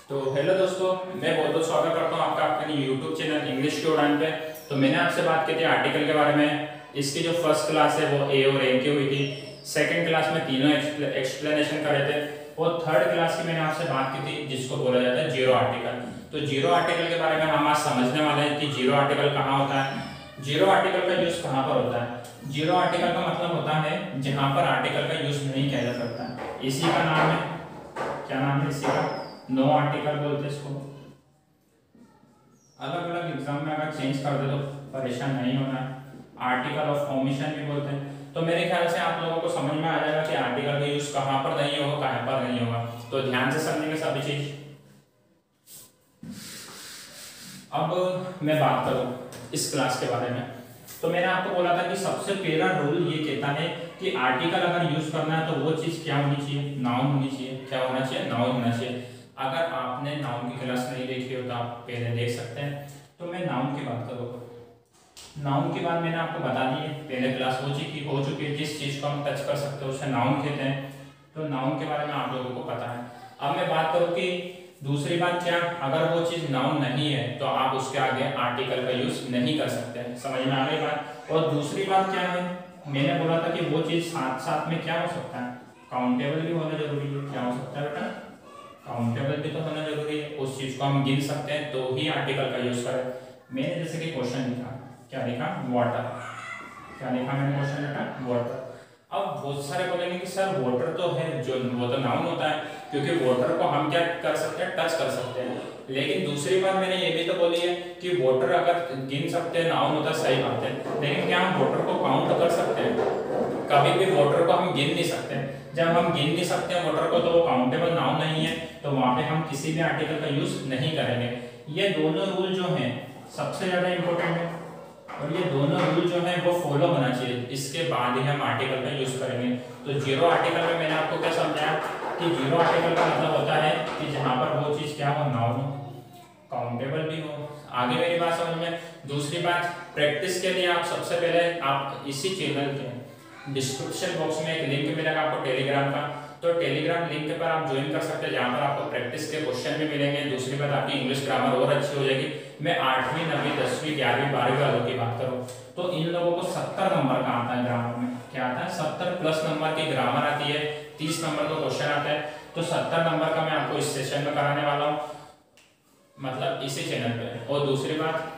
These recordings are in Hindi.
तो हेलो दोस्तों, मैं बहुत बहुत स्वागत करता हूँ आपका अपने यूट्यूब चैनल इंग्लिश की उड़ान पे। तो मैंने आपसे बात की थी आर्टिकल के बारे में। इसकी जो फर्स्ट क्लास है वो ए और एम की हुई थी। सेकंड क्लास में तीनों एक्सप्लेनेशन करे थे और थर्ड क्लास की मैंने आपसे बात की थी जिसको बोला जाता है जीरो आर्टिकल। तो जीरो आर्टिकल के बारे में हम आज समझने वाले हैं कि जीरो आर्टिकल कहाँ होता है, जीरो आर्टिकल का यूज कहाँ पर होता है। जीरो आर्टिकल का मतलब होता है जहाँ पर आर्टिकल का यूज नहीं किया जा सकता। इसी का नाम है, क्या नाम है इसी का, नो आर्टिकल बोलते हैं इसको। अलग अलग एग्जाम में अगर चेंज कर दे तो परेशान नहीं होना है। आर्टिकल ऑफ ओमिशन भी बोलते हैं। तो मेरे ख्याल से आप लोगों को समझ में आ जाएगा कि आर्टिकल का यूज कहाँ पर नहीं होगा, कहाँ पर नहीं होगा। तो ध्यान से समझेंगे सभी चीज। अब मैं बात करूं इस क्लास के बारे में, तो मैंने आपको बोला था कि सबसे पहला रूल ये कहता है कि आर्टिकल अगर यूज करना है तो वो चीज क्या होनी चाहिए, नाउन होनी चाहिए। क्या होना चाहिए, नाउन होना चाहिए। अगर आपने नाउन की क्लास नहीं देखी हो तो आप पहले देख सकते हैं। तो मैं नाउन की बात करूँ, नाउन की बात मैंने आपको बता दी है, पहले क्लास हो चुकी है। जिस चीज को हम टच कर सकते हैं उसे नाउन कहते हैं। तो नाउन के बारे में आप लोगों को पता है। अब मैं बात करूँ कि दूसरी बात क्या, अगर वो चीज नाउन नहीं है तो आप उसके आगे आर्टिकल का यूज नहीं कर सकते हैं। समझ में आ गई बात। और दूसरी बात क्या है, मैंने बोला था कि वो चीज साथ साथ में क्या हो सकता है, काउंटेबल भी होना जरूरी है। क्या हो सकता है बेटा, काउंटेबल भी तो होना जरूरी है। उस चीज को हम गिन सकते हैं तो ही आर्टिकल का यूज करें। मैंने जैसे कि क्वेश्चन लिखा, क्या लिखा, वाटर। क्या लिखा मैंने क्वेश्चन लिखा, वाटर। अब बहुत सारे बोलेंगे कि सर वाटर तो है, जो वो तो नाउन होता है क्योंकि वाटर को हम क्या कर सकते हैं, टच कर सकते हैं। लेकिन दूसरी बात मैंने ये भी तो बोली है कि वाटर अगर गिन सकते हैं, नाउन होता है, सही बात है। लेकिन क्या हम वाटर को काउंट कर सकते हैं? कभी भी वाटर को हम गिन नहीं सकते। जब हम गिन नहीं सकते हैं वाटर को तो वो काउंटेबल नाउन नहीं है, तो वहां पे हम किसी भी आर्टिकल का यूज नहीं करेंगे। ये दोनों रूल जो हैं सबसे ज्यादा इंपॉर्टेंट है और ये दोनों रूल जो है वो फॉलो होना चाहिए, इसके बाद ही हम आर्टिकल का यूज करेंगे। तो जीरो आर्टिकल में मैंने आपको क्या समझाया कि जीरो आर्टिकल का मतलब होता है कि जहां पर वो चीज क्या हो, नाउन हो, काउंटेबल भी हो। आगे मेरी बात समझ में। दूसरी बात, प्रैक्टिस के लिए आप सबसे पहले आप इसी चैनल के डिस्क्रिप्शन बॉक्स में एक लिंक मिलेगा आपको टेलीग्राम का, तो टेलीग्राम लिंक पर आप ज्वाइन कर सकते हैं, जहाँ पर आपको प्रैक्टिस के क्वेश्चन भी मिलेंगे। दूसरी बात, आपकी इंग्लिश ग्रामर और अच्छी हो जाएगी। मैं 8वीं 9वीं 10वीं 11वीं 12वीं वालों की बात करूँ तो इन लोगों को 70 नंबर का आता है ग्रामर में। क्या आता है, 70 प्लस नंबर की ग्रामर आती है, 30 नंबर का क्वेश्चन आता है। तो 70 नंबर का मैं आपको इस सेशन में कराने वाला हूँ, मतलब इसी चैनल पे। और दूसरी बात,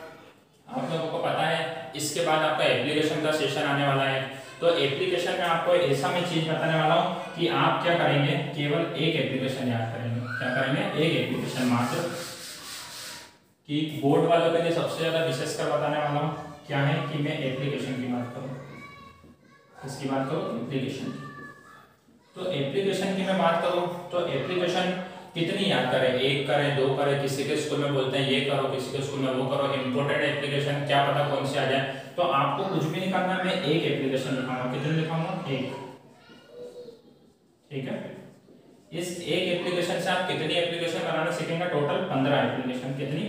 आप लोगों को पता है इसके बाद आपका एप्लीकेशन का सेशन आने वाला है। तो एप्लीकेशन में आपको ऐसा मैं चीज बताने वाला हूँ कि आप क्या करेंगे, केवल एक एप्लीकेशन याद करेंगे। क्या करेंगे, एक एप्लीकेशन मात्र। कि बोर्ड वालों के लिए सबसे ज्यादा विशेष कर बताने वाला हूँ क्या है कि मैं एप्लीकेशन की बात करूँ, किसकी बात करूँ, एप्लीकेशन की। तो एप्लीकेशन की मैं बात करूँ तो एप्लीकेशन कितनी याद करें, एक करें, दो करें। किसी के स्कूल में बोलते हैं ये करो, किसी के स्कूल में वो करो। इंपोर्टेंट एप्लीकेशन क्या पता कौन सी आ जाए। तो आपको कुछ भी नहीं करना, मैं एक एप्लीकेशन लिखाऊंगा। कितने लिखाऊंगा, एक। ठीक है, इस एक एप्लीकेशन से आप कितनी एप्लीकेशन बनाना सीखेंगे, टोटल 15 एप्लीकेशन। कितनी,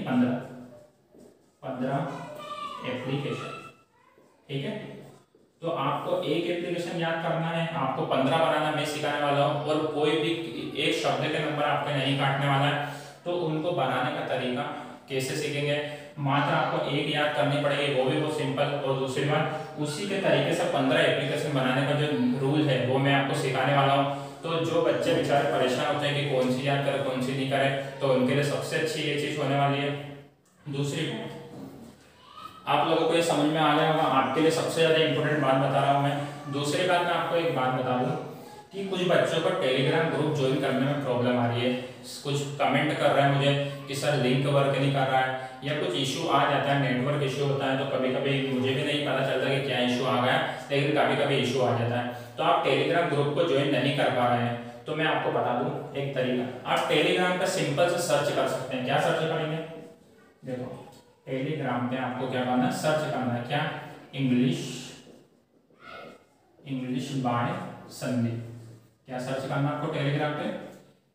15 एप्लीकेशन। ठीक है, तो आपको एक एप्लीकेशन याद करना है, आपको 15 बनाना मैं सिखाने वाला हूँ। और कोई भी एक शब्द के नंबर आपके नहीं काटने वाला है। तो उनको बनाने का तरीका कैसे सीखेंगे, मात्र आपको एक याद करनी पड़ेगी, वो भी बहुत सिंपल। और दूसरी बात, उसी के तरीके से 15 एप्लीकेशन बनाने का जो रूल है वो मैं आपको सिखाने वाला हूँ। तो जो बच्चे बेचारे परेशान होते हैं कि कौन सी याद करें कौन सी नहीं करें, तो उनके लिए सबसे अच्छी ये चीज होने वाली है। दूसरी बात, आप लोगों को ये समझ में आ गया होगा, आपके लिए सबसे ज्यादा इंपॉर्टेंट बात बता रहा हूँ मैं। दूसरी बात, मैं आपको एक बात बता दूं कि कुछ बच्चों को टेलीग्राम ग्रुप ज्वाइन करने में प्रॉब्लम आ रही है। कुछ कमेंट कर रहे हैं मुझे कि सर लिंक वर्क नहीं कर रहा है, या कुछ इशू आ जाता है, नेटवर्क इशू होता है। तो कभी कभी मुझे भी नहीं पता चलता कि क्या इशू आ गया, लेकिन कभी कभी इशू आ जाता है। तो आप टेलीग्राम ग्रुप को ज्वाइन नहीं कर पा रहे हैं, तो मैं आपको बता दूं एक तरीका। आप टेलीग्राम पर सिंपल से सर्च कर सकते हैं। क्या सर्च करेंगे, देखो टेलीग्राम पे आपको क्या करना है, सर्च करना है, क्या, इंग्लिश बाय संदीप। क्या सर्च करना आपको टेलीग्राम पे,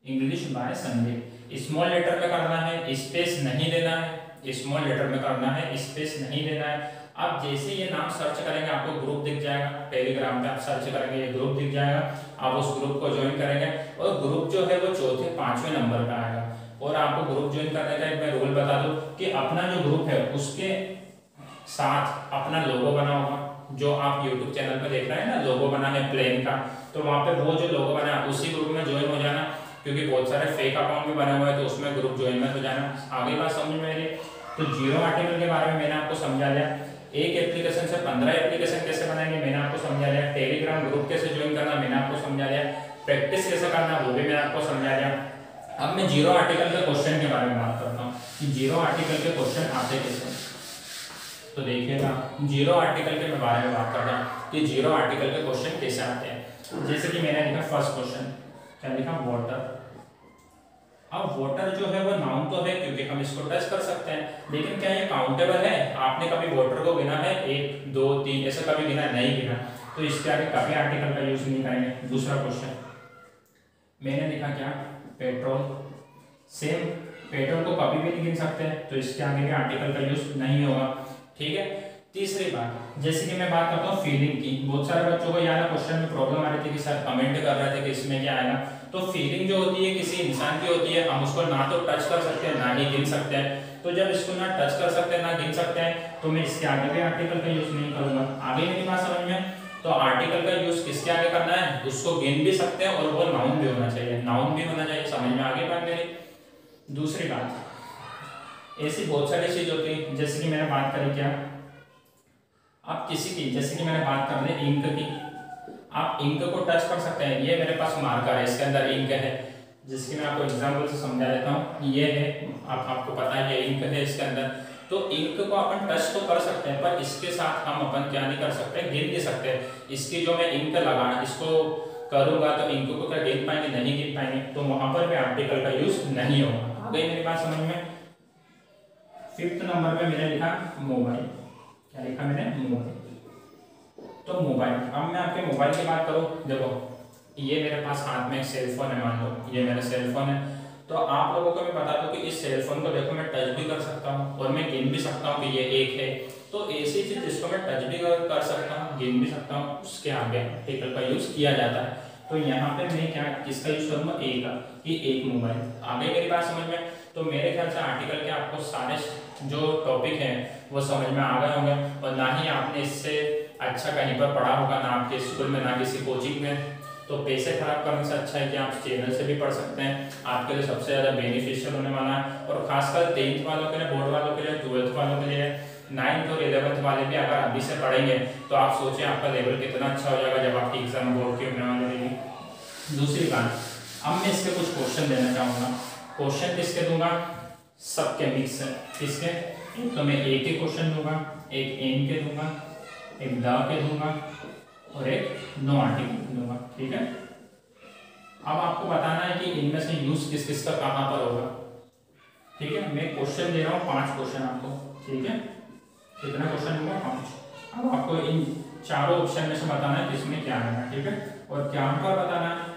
English by Sandeep. Small letter में करना है, स्पेस नहीं देना है। स्मॉल लेटर में करना है, स्पेस नहीं देना है। आप जैसे ये नाम सर्च करेंगे आपको ग्रुप दिख जाएगा। टेलीग्राम पे आप सर्च करेंगे, ये ग्रुप दिख जाएगा। आप उस ग्रुप को ज्वाइन करेंगे और ग्रुप जो है वो चौथे 5वें नंबर पे आएगा। और आपको ग्रुप ज्वाइन करने का एक मैं रूल बता दूं कि अपना जो ग्रुप है उसके साथ अपना लोगो बना होगा। जो आप YouTube चैनल पे देख रहे हैं ना, लोगो बना है प्लेन का, तो वहाँ पे वो जो लोगो बना है उसी ग्रुप में ज्वाइन हो जाना, क्योंकि बहुत सारे फेक अकाउंट भी बने हुए हैं तो उसमें ग्रुप ज्वाइन मत हो जाना। आगे बात समझ में मेरी। तो जीरो आर्टिकल के बारे में मैंने आपको समझा दिया। एक एप्लीकेशन से 15 एप्लीकेशन कैसे बनाएंगे मैंने आपको समझा दिया। टेलीग्राम ग्रुप कैसे ज्वाइन करना मैंने आपको समझा दिया। प्रैक्टिस कैसे करना वो भी मैंने आपको समझा दिया। अब मैं जीरो आर्टिकल के क्वेश्चन के बारे में बात करता हूँ कि जीरो आर्टिकल के क्वेश्चन आते कैसे। तो देखिएगा, जीरो आर्टिकल के बारे में बात करता हूँ कि जीरो आर्टिकल के क्वेश्चन कैसे आते हैं। जैसे कि मैंने लिखा फर्स्ट क्वेश्चन, क्या लिखा, वाटर। अब वाटर जो है वो नाउन तो है क्योंकि हम इसको टच कर सकते हैं, लेकिन क्या ये काउंटेबल है? आपने कभी वाटर को गिना है 1 2 3 ऐसा कभी गिना नहीं गिना, तो इसके आगे कभी आर्टिकल का यूज नहीं करेंगे। दूसरा क्वेश्चन मैंने लिखा क्या, पेट्रोल। सेम, पेट्रोल को कभी भी नहीं गिन सकते हैं तो इसके आगे भी आर्टिकल का यूज नहीं होगा। ठीक है। तीसरी बात, जैसे कि मैं बात करता हूँ फीलिंग की, बहुत सारे बच्चों को यहाँ क्वेश्चन में प्रॉब्लम आ रही थी कि सर कमेंट कर रहे थे कि इसमें क्या आएगा। तो फीलिंग जो होती है किसी इंसान की होती है, हम उसको ना तो टच कर सकते हैं ना ही गिन सकते हैं। तो जब इसको ना टच कर सकते हैं ना गिन सकते हैं तो मैं इसके आगे भी आर्टिकल का यूज नहीं करूंगा। आगे मेरी बात समझ में। तो आर्टिकल का यूज किसके आगे करना है, उसको गिन भी सकते हैं और वो नाउन भी होना चाहिए, नाउन भी होना चाहिए। समझ में आगे बात मेरी। दूसरी बात, ऐसी बहुत सारी चीज होती है, जैसे कि मैंने बात करी क्या, आप किसी की, जैसे कि मैंने बात कर ली इंक की, आप इंक को टच कर सकते हैं। ये मेरे पास मार्कर है, इसके अंदर इंक है, जिसकी मैं आपको एग्जांपल से समझा देता हूँ। ये है, आपको पता है ये इंक है इसके अंदर। तो इंक को अपन टच तो कर सकते हैं, पर इसके साथ हम अपन क्या नहीं कर सकते, गिन नहीं सकते। इसकी जो मैं इंक लगाना इसको करूंगा तो इंक को क्या गिन पाएंगे, नहीं गिन पाएंगे, तो वहां पर भी आर्टिकल का यूज नहीं होगा। आ गई मेरी बात समझ में। फिफ्थ नंबर पे मैंने लिखा मोबाइल। क्या लिखा मैंने, मोबाइल। तो मोबाइल, अब मैं आपके मोबाइल की बात करूं, देखो ये मेरे पास हाथ में एक सेल फोन है, मान लो ये मेरा सेल फोन है। तो आप लोगों को मैं बता दूं कि इस सेल फोन को देखो मैं टच भी कर सकता हूं और मैं गिन भी सकता हूं कि ये एक है। तो ऐसी चीज जिसको मैं टच भी कर सकता हूं, गिन भी सकता हूं, उसके आगे आर्टिकल का यूज किया जाता है। तो यहाँ पे मैं क्या, किसका यूज करूंगा, ए का, कि एक मोबाइल। आगे मेरी बात समझ में। तो मेरे ख्याल से आर्टिकल के आपको सारे जो टॉपिक हैं वो समझ में आ गए होंगे, और ना ही आपने इससे अच्छा कहीं पर पढ़ा होगा, ना आपके स्कूल में ना किसी कोचिंग में। तो पैसे खराब करने से अच्छा है कि आप चैनल से भी पढ़ सकते हैं, आपके लिए सबसे ज़्यादा बेनिफिशियल होने वाला है। और खासकर 10th वालों के लिए, बोर्ड वालों के लिए, 12th वालों के लिए, 9th और 11th वाले भी अगर अभी से पढ़ेंगे तो आप सोचें आपका लेवल कितना अच्छा हो जाएगा जब आपकी एग्जाम बोर्ड की होने वाली रहेगी। दूसरी बात, अब मैं इसके कुछ क्वेश्चन देना चाहूँगा। क्वेश्चन किसके दूंगा, सबके मिक्स है। किसके, तो मैं एक ही क्वेश्चन दूंगा, एक एन के दूंगा, एक द के दूंगा और एक नो आर्टिकल दूंगा। ठीक है। अब आपको बताना है कि इनमें से यूज किस किस का कहां पर होगा। ठीक है। मैं क्वेश्चन दे रहा हूं, 5 क्वेश्चन आपको। ठीक है। कितना क्वेश्चन दूंगा, 5। अब आपको इन चारों ऑप्शन में से बताना है किसमें क्या आएगा। ठीक है। और क्या पर बताना है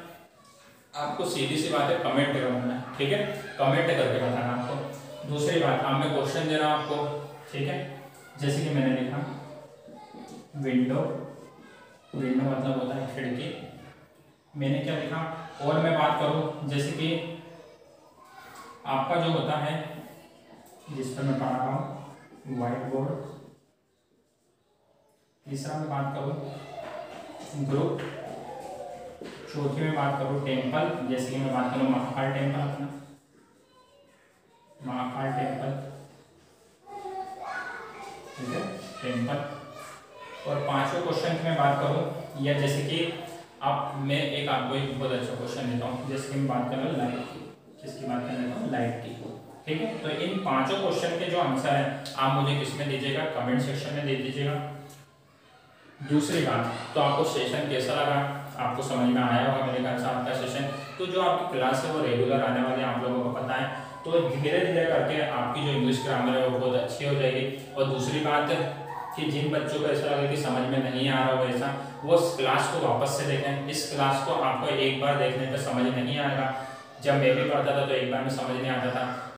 आपको, सीधी सी बात है, कमेंट करना है। ठीक है, कमेंट करके बताना आपको। दूसरी बात, अब मैं क्वेश्चन दे रहा हूं आपको। ठीक है। जैसे कि मैंने लिखा विंडो, विंडो मतलब होता है खिड़की। मैंने क्या लिखा, और मैं बात करूं जैसे कि आपका जो होता है जिस पर मैं पढ़ा रहा हूं व्हाइट बोर्ड। तीसरा मैं बात करूं ग्रुप। चौथी में बात करूं टेम्पल, जैसे कि मैं बात करूं महाकाल टेम्पल, अपना महाकाल टेम्पल। ठीक है, टेम्पल। और 5वें क्वेश्चन की मैं बात करूं, या जैसे कि अब मैं एक आपको एक बहुत अच्छा क्वेश्चन देता हूं, जैसे कि मैं बात कर रहा हूँ लाइट की। किसकी बात कर लेता हूँ, लाइट की। ठीक है। तो इन 5 क्वेश्चन के जो आंसर है आप मुझे किसमें दीजिएगा, कमेंट सेक्शन में दे दीजिएगा। दूसरी बात, तो आपको सेशन कैसा लगा, आपको समझ में आया होगा मेरे ख्याल से आपका सेशन। तो जो आपकी क्लास है वो रेगुलर आने वाली है, आप लोगों को पता है। तो धीरे धीरे करके आपकी जो इंग्लिश ग्रामर है वो बहुत अच्छी हो जाएगी। और दूसरी बात कि जिन बच्चों को ऐसा लगे कि समझ में नहीं आ रहा हो ऐसा, वो इस क्लास को वापस से देखें। इस क्लास को आपको एक बार देखने पर समझ नहीं आएगा। जब मैं भी पढ़ता था तो एक बार में समझ नहीं आता था।